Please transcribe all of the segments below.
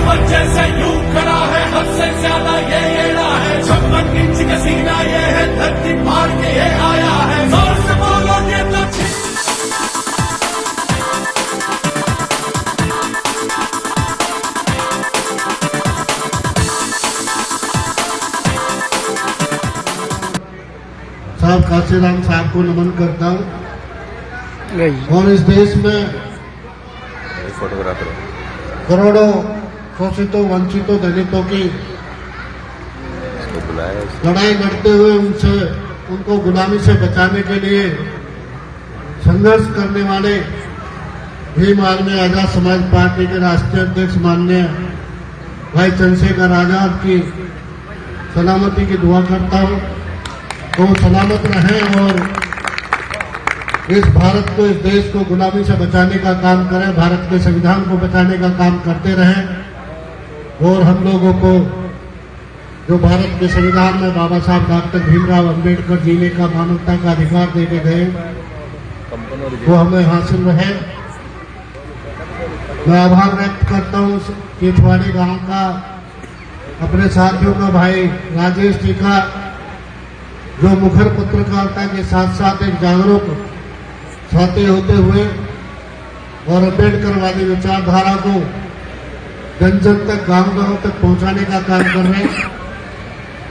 पर्वत जैसे यूं खड़ा है, हद से ज्यादा ये एड़ा है। 56 इंच का सीना ये है, धरती फाड़ के ये आया है। जोर से बोलो ये तो साहब काशीराम साहब को नमन करता हूँ। और इस देश में करोड़ों शोषितों, वंचितों, दलितों की लड़ाई लड़ते हुए उनको गुलामी से बचाने के लिए संघर्ष करने वाले भीम आर्मी आजाद समाज पार्टी के राष्ट्रीय अध्यक्ष माननीय भाई चंद्रशेखर आजाद की सलामती की दुआ करता हूँ। वो सलामत रहें और इस भारत को, इस देश को गुलामी से बचाने का काम करें, भारत के संविधान को बचाने का काम करते रहें। और हम लोगों को जो भारत के संविधान में बाबा साहब डॉक्टर भीमराव अंबेडकर जीने का, मानवता का अधिकार देके गए, वो हमें हासिल रहे। मैं आभार व्यक्त करता हूँ केचवाड़ी गांव का, अपने साथियों का, भाई राजेश जी का, जो मुखर पत्रकारिता के साथ साथ एक जागरूक साथी होते हुए और अम्बेडकरवादी विचारधारा को जन जन तक, गांव तक पहुंचाने का काम कर रहे हैं।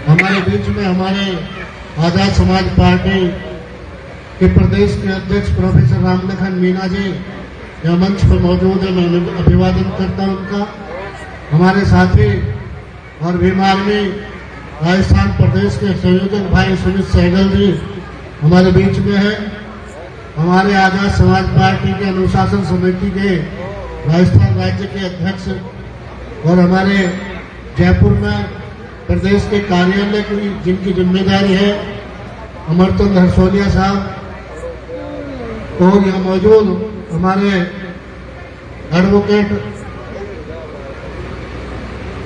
हमारे बीच में हमारे आजाद समाज पार्टी के प्रदेश के अध्यक्ष प्रोफेसर रामलखन मीना जी यहाँ मंच पर मौजूद है, मैं अभिवादन करता हूं उनका। हमारे साथी और भीम आर्मी राजस्थान प्रदेश के संयोजक भाई सुमित सहगल जी हमारे बीच में है। हमारे आजाद समाज पार्टी के अनुशासन समिति के राजस्थान राज्य के अध्यक्ष और हमारे जयपुर में प्रदेश के कार्यालय की जिनकी जिम्मेदारी है अमरचंद हरसोलिया साहब, और यहाँ मौजूद हमारे एडवोकेट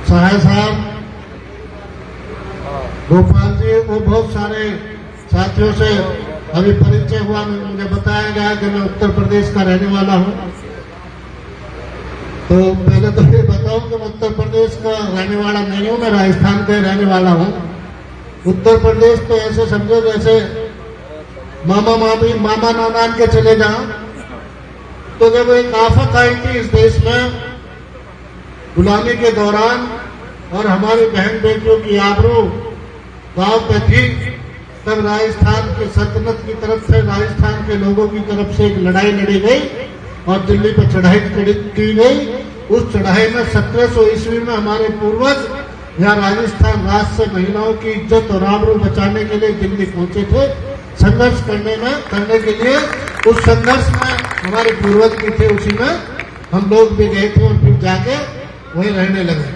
सहाय साहब, गोपाल जी, वो बहुत सारे साथियों से अभी परिचय हुआ। मुझे बताया गया कि मैं उत्तर प्रदेश का रहने वाला हूं। तो पहले तो ये बताऊं कि मैं उत्तर प्रदेश का रहने वाला नहीं हूं, मैं राजस्थान का रहने वाला हूं। उत्तर प्रदेश तो ऐसे समझो जैसे मामा मामी, मामा नानान के चले जाओ। तो जब एक आफत आई थी इस देश में गुलामी के दौरान और हमारी बहन बेटियों की आबरू गांव पे थी, तब राजस्थान के सल्तनत की तरफ से, राजस्थान के लोगों की तरफ से एक लड़ाई लड़ी गई और दिल्ली पर चढ़ाई की गई। उस चढ़ाई में 1700 ईस्वी में हमारे पूर्वज यहाँ राजस्थान राज्य से महिलाओं की इज्जत और आबरू बचाने के लिए दिल्ली पहुंचे थे, संघर्ष करने के लिए। उस संघर्ष में हमारे पूर्वज भी थे, उसी में हम लोग भी गए थे और फिर जाके वहीं रहने लगे।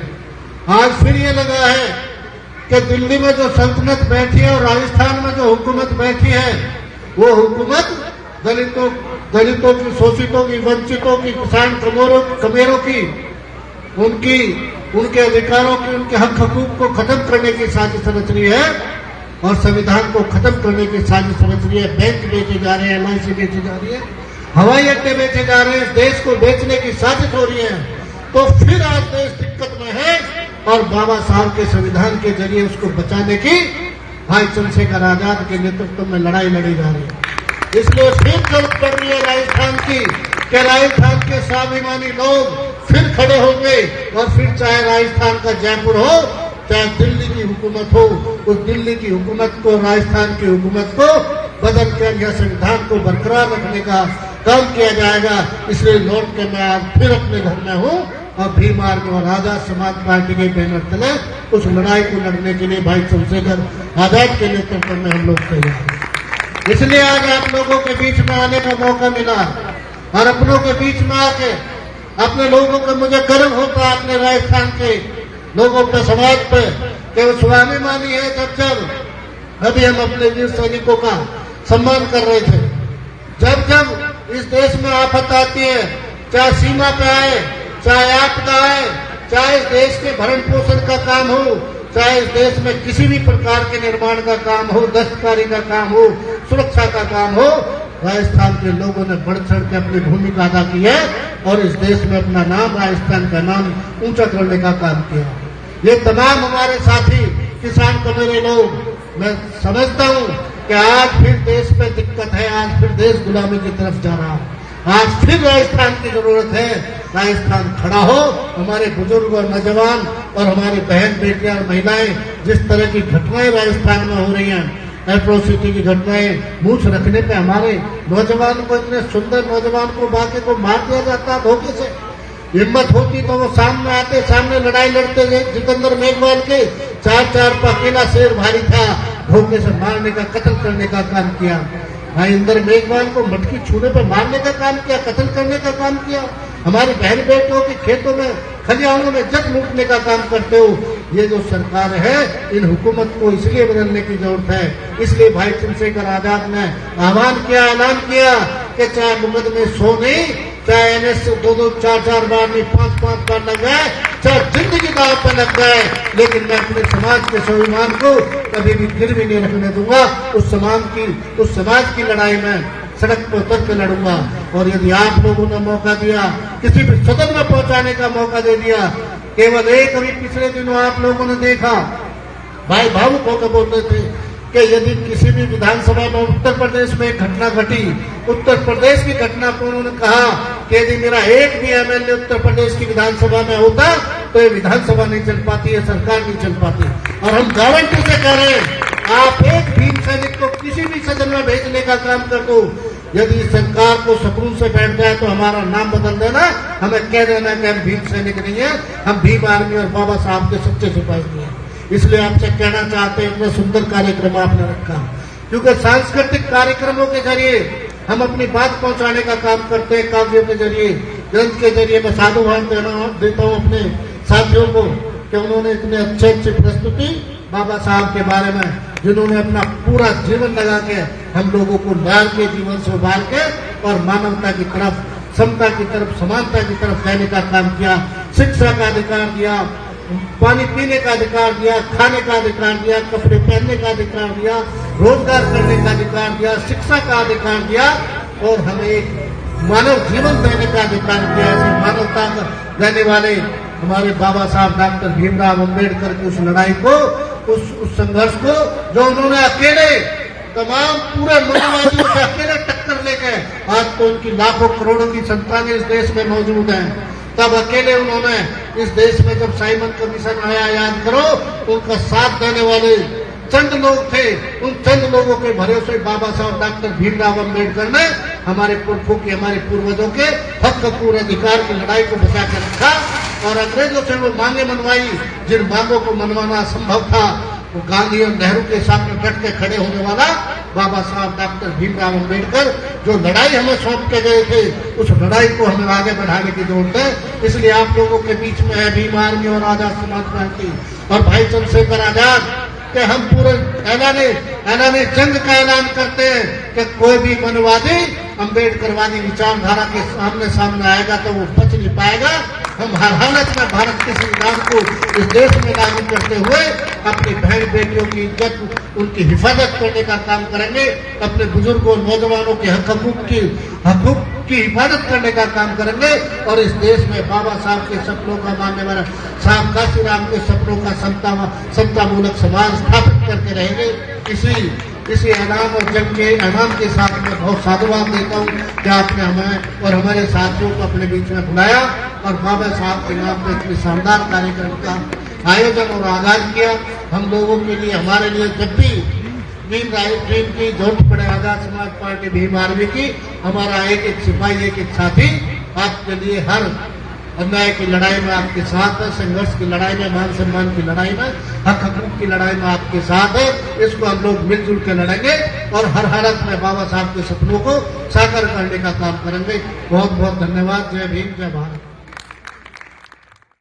आज फिर ये लगा है कि दिल्ली में जो सल्तनत बैठी है और राजस्थान में जो हुकूमत बैठी है, वो हुकूमत दलितों की, शोषितों की, वंचितों की, किसान कमेरों की, उनके अधिकारों की, उनके हक हकूक को खत्म करने की साजिश रच रही है और संविधान को खत्म करने की साजिश रच रही है। बैंक बेचे जा रहे हैं, LIC बेची जा रही है, हवाई अड्डे बेचे जा रहे हैं, इस देश को बेचने की साजिश हो रही है। तो फिर आज देश दिक्कत में है और बाबा साहब के संविधान के जरिए उसको बचाने की भाई चंद्रशेखर आजाद के नेतृत्व में लड़ाई लड़ी जा रही है। इसलिए फिर जरूरत पड़ रही है राजस्थान की कि राजस्थान के स्वाभिमानी लोग फिर खड़े होंगे और फिर चाहे राजस्थान का जयपुर हो, चाहे दिल्ली की हुकूमत हो, उस दिल्ली की हुकूमत को, राजस्थान की हुकूमत को बदल कर यह संविधान को बरकरार रखने का काम किया जाएगा। इसलिए लौट के मैं आज फिर अपने घर में हूँ और भीम आर्मी और आजाद समाज पार्टी के बैनर तले उस लड़ाई को लड़ने के लिए भाई चंद्रशेखर आजाद के नेतृत्व में हम लोग तैयार हैं। इसलिए आज आप लोगों के बीच में आने का मौका मिला और अपनों के बीच में आके अपने लोगों को, मुझे गर्व होता है अपने राजस्थान के लोगों पे, समाज पे, कि वो स्वाभिमानी है। जब अभी हम अपने वीर सैनिकों का सम्मान कर रहे थे, जब इस देश में आफत आती है, चाहे सीमा पे आए, चाहे आपदा आए, चाहे इस देश के भरण पोषण का काम हो, चाहे इस देश में किसी भी प्रकार के निर्माण का काम हो, दस्तकारी का काम हो, सुरक्षा का काम हो, राजस्थान के लोगों ने बढ़ चढ़ के अपनी भूमिका अदा की है और इस देश में अपना नाम, राजस्थान का नाम ऊंचा करने का काम किया। ये तमाम हमारे साथी किसान को मेरे लोग, मैं समझता हूँ कि आज फिर देश में दिक्कत है, आज फिर देश गुलामी की तरफ जा रहा है। आज फिर राजस्थान की जरूरत है, राजस्थान खड़ा हो। हमारे बुजुर्ग और नौजवान और हमारी बहन बेटियां और महिलाएं, जिस तरह की घटनाएं राजस्थान में हो रही हैं, एट्रोसिटी की घटनाएं, मूछ रखने पे हमारे नौजवान को, इतने सुंदर नौजवान को बाकी को मार दिया जाता धोखे से। हिम्मत होती तो वो सामने आते, सामने लड़ाई लड़ते। जितेंद्र मेघवाल के 4 पर अकेला शेर भारी था, धोखे से मारने का, कत्ल करने का काम किया। भाई इंद्र मेघवाल को मटकी छूने पर मारने का काम किया, कत्ल करने का काम किया। हमारी बहन बेटियों के खेतों में, खलिहानों में जग लूटने का काम करते हो। ये जो सरकार है, इन हुकूमत को इसलिए बदलने की जरूरत है। इसलिए भाई चंद्रशेखर आजाद ने आह्वान किया, ऐलान किया कि चाहे मुकदमे 100 नहीं, चाहे एनएस 2-2, 4-4 बार नहीं, 5-5 बार लग गए, चाहे जिंदगी दांव पर लग गए, लेकिन मैं अपने समाज के स्वाभिमान को कभी भी गिर भी नहीं रखने दूंगा। उस समाज की लड़ाई में सड़क पर उतर के लड़ूंगा। और यदि आप लोगों ने मौका दिया, किसी भी सदन में पहुंचाने का मौका दे दिया, केवल एक अभी पिछले दिनों आप लोगों ने देखा, भाई भावुक होकर बोल रहे थे कि यदि किसी भी विधानसभा में उत्तर प्रदेश में एक घटना घटी, उत्तर प्रदेश की घटना को उन्होंने कहा कि यदि मेरा एक भी एमएलए उत्तर प्रदेश की विधानसभा में होता तो ये विधानसभा नहीं चल पाती, ये सरकार नहीं चल पाती। और हम गारंटी से कह रहे हैं, आप एक भीम सैनिक को किसी भी सदन में भेजने का काम कर दो। यदि सरकार को सुकून से बैठ जाए तो हमारा नाम बदल देना, हमें कह देना कि हम भीम सैनिक नहीं है, हम भीम आर्मी और बाबा साहब के सच्चे सिपाही नहीं है। इसलिए आपसे कहना चाहते हैं, इतना सुंदर कार्यक्रम आपने रखा, क्योंकि सांस्कृतिक कार्यक्रमों के जरिए हम अपनी बात पहुंचाने का काम करते हैं। काव्यों के जरिए, ग्रंथ के जरिए मैं साधुवाद देता हूँ अपने साथियों को कि उन्होंने इतने अच्छी प्रस्तुति बाबा साहब के बारे में, जिन्होंने अपना पूरा जीवन लगा के हम लोगों को न्याय के जीवन से उबार के और मानवता की तरफ, समता की तरफ, समानता की तरफ जाने का काम किया। शिक्षा का अधिकार दिया, पानी पीने का अधिकार दिया, खाने का अधिकार दिया, कपड़े पहनने का अधिकार दिया, रोजगार करने का अधिकार दिया, शिक्षा का अधिकार दिया और हमें एक मानव जीवन देने का अधिकार दिया। ऐसी मानवता देने वाले हमारे बाबा साहब डॉक्टर भीमराव अम्बेडकर की उस लड़ाई को, उस संघर्ष को, जो उन्होंने अकेले तमाम पूरे मनुवादियों से अकेले टक्कर लेके, आज तो उनकी लाखों करोड़ों की संतानें इस देश में मौजूद हैं। तब अकेले उन्होंने इस देश में जब साइमन कमीशन आया, याद करो, तो उनका साथ देने वाले चंद लोग थे। उन चंद लोगों के भरोसे बाबा साहब डॉक्टर भीमराव अम्बेडकर ने हमारे पुरखों की, हमारे पूर्वजों के हक और अधिकार की लड़ाई को बचा कर रखा और अंग्रेजों से वो मांगे मनवाई, जिन मांगों को मनवाना असंभव था। वो गांधी और नेहरू के साथ में डट के खड़े होने वाला बाबा साहब डॉक्टर भीमराव अम्बेडकर, जो लड़ाई हमें सौंप के गए थे, उस लड़ाई को हमें आगे बढ़ाने की जरूरत है। इसलिए आप लोगों के बीच में है भीम आर्मी और आजाद समाज पार्टी और भाई चंद्रशेखर आजाद कि हम पूरे ऐलाने जंग का ऐलान करते हैं कि कोई भी मनवादी अम्बेडकरवादी विचारधारा के सामने आएगा तो वो बच नहीं पाएगा। हम हर हालत में भारत के संविधान को इस देश में लागू करते हुए अपनी बहन बेटियों की इज्जत, उनकी हिफाजत करने का काम करेंगे। अपने बुजुर्गों, नौजवानों के हकूक की हिफाजत करने का काम करेंगे और इस देश में बाबा साहब के सपनों का मानने वाला, साहब काशीराम के सपनों का समतामूलक समाज स्थापित करके रहेंगे। इसी ऐलान और जंग के ऐलान के साथ मैं बहुत साधुवाद देता हूँ कि आपने हमें और हमारे साथियों को अपने बीच में बुलाया और बाबा साहब के नाम पर इतनी शानदार कार्यक्रम का आयोजन और आगाज किया। हम लोगों के लिए, हमारे लिए जब भी भीम की जरूरत पड़े, आजाद समाज पार्टी भीम आर्मी की, हमारा एक सिपाही, एक साथी आपके लिए हर अन्याय की लड़ाई में आपके साथ है, संघर्ष की लड़ाई में, मान सम्मान की लड़ाई में, हक हकूक की लड़ाई में आपके साथ है। इसको हम लोग मिलजुल के लड़ेंगे और हर हालत में बाबा साहब के सपनों को साकार करने का काम करेंगे। बहुत बहुत धन्यवाद। जय भीम, जय भारत।